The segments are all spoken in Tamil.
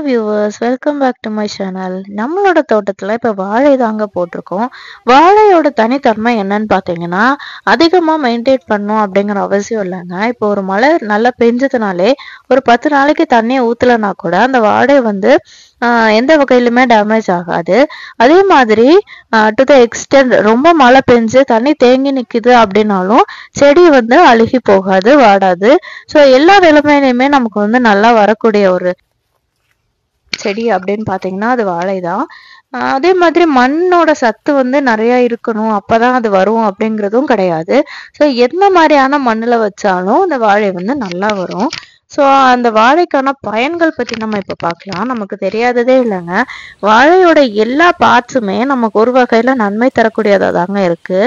Viewers, welcome back to my channel. நம்மளோட தோட்டத்துல இப்ப வாழை தாங்க போட்டிருக்கோம். வாழையோட தனித்தன்மை என்னன்னு பாத்தீங்கன்னா, அதிகமா மெயின்டைன் பண்ணும் அப்படிங்கிற அவசியம் இல்லைங்க. இப்போ ஒரு மழை நல்லா பெஞ்சதுனாலே ஒரு 10 நாளைக்கு தண்ணியை ஊத்தலைன்னா கூட அந்த வாழை வந்து எந்த வகையிலுமே டேமேஜ் ஆகாது. அதே மாதிரி டு த எக்ஸ்டென்ட் ரொம்ப மழை பெஞ்சு தண்ணி தேங்கி நிக்குது அப்படின்னாலும் செடி வந்து அழுகி போகாது, வாடாது. ஸோ எல்லா நிலைமையிலுமே நமக்கு வந்து நல்லா வரக்கூடிய ஒரு செடி அப்படின்னு பாத்தீங்கன்னா அது வாழைதான். அதே மாதிரி மண்ணோட சத்து வந்து நிறைய இருக்கணும், அப்பதான் அது வரும் அப்படிங்கிறதும் கிடையாது. ஸோ எந்த மாதிரியான மண்ணுல வச்சாலும் அந்த வாழை வந்து நல்லா வரும். ஸோ அந்த வாழைக்கான பயன்கள் பத்தி நம்ம இப்ப பார்க்கலாம். நமக்கு தெரியாததே இல்லைங்க. வாழையோட எல்லா பார்ட்ஸுமே நமக்கு ஒரு வகையில நன்மை தரக்கூடியதா தாங்க இருக்கு.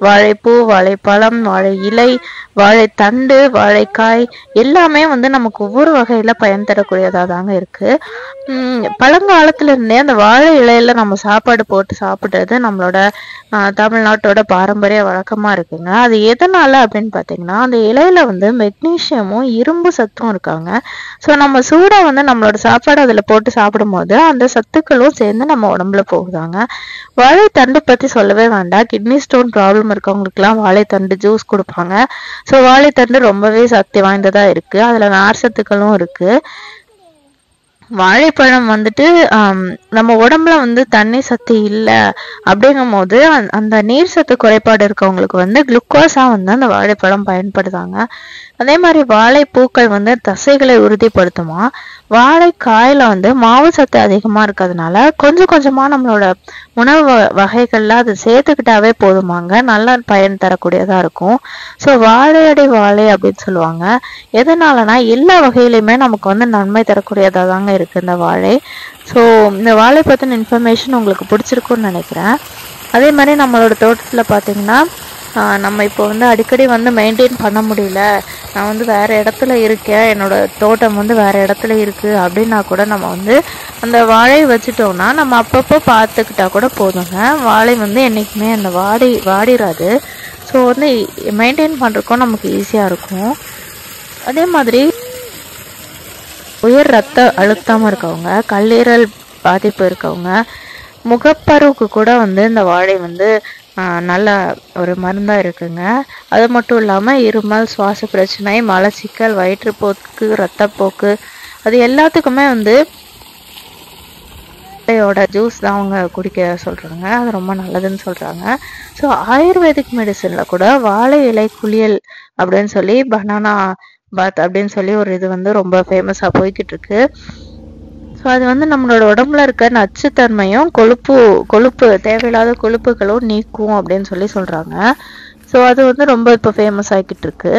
வாழைப்பூ, வாழைப்பழம், வாழை இலை, வாழைத்தண்டு, வாழைக்காய் எல்லாமே வந்து நமக்கு ஒவ்வொரு வகையில பயன் தரக்கூடியதா தாங்க இருக்கு. பழங்காலத்துல இருந்தே அந்த வாழை இலையில நம்ம சாப்பாடு போட்டு சாப்பிடுறது நம்மளோட தமிழ்நாட்டோட பாரம்பரிய வழக்கமா இருக்குங்க. அது எதனால அப்படின்னு பாத்தீங்கன்னா, அந்த இலையில வந்து மெக்னீசியமும் இரும்பு சத்தும் இருக்காங்க. ஸோ நம்ம சூடா வந்து நம்மளோட சாப்பாடு அதுல போட்டு சாப்பிடும் போது அந்த சத்துக்களும் சேர்ந்து நம்ம உடம்புல போகுதாங்க. வாழைத்தண்டு பத்தி சொல்லவே வேண்டாம். கிட்னி ஸ்டோன் ப்ராப்ளம் இருக்கவங்களுக்கு எல்லாம் வாழைத்தண்டு ஜூஸ் கொடுப்பாங்க. ஸோ வாழைத்தண்டு ரொம்பவே சக்தி வாய்ந்ததா இருக்கு. அதுல நார் சத்துக்களும் இருக்கு. வாழைப்பழம் வந்துட்டு நம்ம உடம்புல வந்து தண்ணி சத்து இல்லை அப்படிங்கும் போது அந்த நீர் சத்து குறைபாடு இருக்கவங்களுக்கு வந்து குளுக்கோஸா வந்து அந்த வாழைப்பழம் பயன்படுதாங்க. அதே மாதிரி வாழைப்பூக்கள் வந்து தசைகளை உறுதிப்படுத்துமா. வாழைக்காயில வந்து மாவு சத்து அதிகமா இருக்கிறதுனால கொஞ்சம் கொஞ்சமா நம்மளோட உணவு வகைகள்ல அது சேர்த்துக்கிட்டாவே போதுமாங்க, நல்ல பயன் தரக்கூடியதா இருக்கும். ஸோ வாழையடி வாழை அப்படின்னு சொல்லுவாங்க. எதனாலனா எல்லா வகையிலுமே நமக்கு வந்து நன்மை தரக்கூடியதா தாங்க இருக்கு இந்த வாழை. ஸோ இந்த வாழை பத்தின இன்ஃபர்மேஷன் உங்களுக்கு பிடிச்சிருக்குன்னு நினைக்கிறேன். அதே மாதிரி நம்மளோட தோட்டத்துல பாத்தீங்கன்னா நம்ம இப்போ வந்து அடிக்கடி வந்து மெயின்டைன் பண்ண முடியல, நான் வந்து வேற இடத்துல இருக்கேன், என்னோட தோட்டம் வந்து வேற இடத்துல இருக்கு அப்படின்னா கூட நம்ம வந்து அந்த வாழை வச்சுட்டோம்னா நம்ம அப்பப்போ பார்த்துக்கிட்டா கூட போதுங்க. வாழை வந்து என்னைக்குமே அந்த வாடிராது. ஸோ வந்து மெயின்டைன் பண்றதுக்கும் நமக்கு ஈஸியா இருக்கும். அதே மாதிரி உயர் ரத்த அழுத்தம் இருக்கவங்க, கல்லீரல் பாதிப்பு இருக்கவங்க, முகப்பருவுக்கு கூட வந்து இந்த வாழை வந்து நல்ல ஒரு மருந்தா இருக்குங்க. அது மட்டும் இல்லாம இருமல், சுவாச பிரச்சனை, மலச்சிக்கல், வயிற்றுப்போக்கு, ரத்தப்போக்கு அது எல்லாத்துக்குமே வந்து வாழையோட ஜூஸ் தான் அவங்க குடிக்க சொல்றாங்க. அது ரொம்ப நல்லதுன்னு சொல்றாங்க. ஸோ ஆயுர்வேதிக் மெடிசன்ல கூட வாழை இலை குளியல் அப்படின்னு சொல்லி பனானா பாத் அப்படின்னு சொல்லி ஒரு இது வந்து ரொம்ப ஃபேமஸா போய்கிட்டு இருக்கு. ஸோ அது வந்து நம்மளோட உடம்புல இருக்க நச்சுத்தன்மையும் கொழுப்பு தேவையில்லாத கொழுப்புகளும் நீக்கும் அப்படின்னு சொல்லி சொல்றாங்க. ஸோ அது வந்து ரொம்ப இப்போ ஃபேமஸ் ஆகிக்கிட்டு இருக்கு.